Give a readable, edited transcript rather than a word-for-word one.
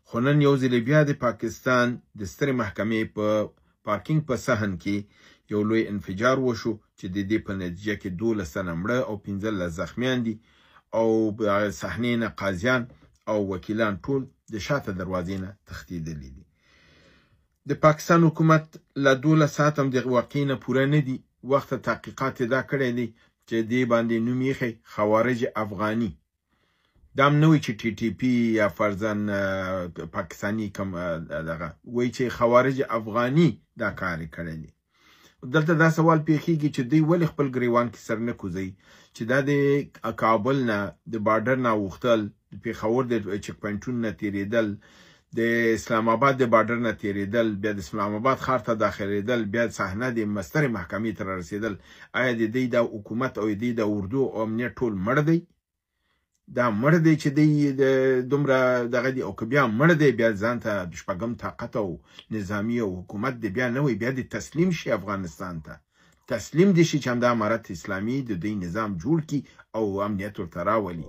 خو نن یو ځل بیا د پاکستان د سترې محکمې په پارکینګ په صحن کې یو لوی انفجار وشو چې د دې په نتیجه کې 12 تنه مړه او 15 زخمیان دي او صحنې نه قاضیان او وکیلان ټول د شاته دروازې نه تښتېدلي دي. د پاکستان حکومت له 12 ساعت هم د واقعې نه پوره نه دي. وخت تحقیقات دا کړی دی چې دې باندې نوم یې خوارج افغاني. دا هم نه وایي چې ټي ټي پي یا فرضاً پاکستاني کم دغه وایي چې خوارج افغاني دا کار یې کړی دی. دلته دا سوال پیښیږي چې دوی ولې خپل ګریوان کې سر نه کوزوي چې دا د کابل نه د بارډر نه اوښتل، د پېښور د چک پوینټونو نه تېرېدل، د اسلام آباد د بارډر نه تېرېدل، بیا د اسلام آباد ښار ته داخلېدل، بیا صحنه د سترې محکمې ته رارسېدل. آیا د دوی د حکومت او د دوی د اردو او امنیت ټول مړ دی؟ دا مړ دی چې دی دومره دغه دی، او که بیا مړ دی بیا ځان ته د شپږم طاقت او نظامي او حکومت دی بیا نه وي، بیا د تسلیم شي افغانستان ته، تسلیم دي شي چې همدا امارت اسلامي د دوی نظام جوړ کړي او امنیت ورته راولي.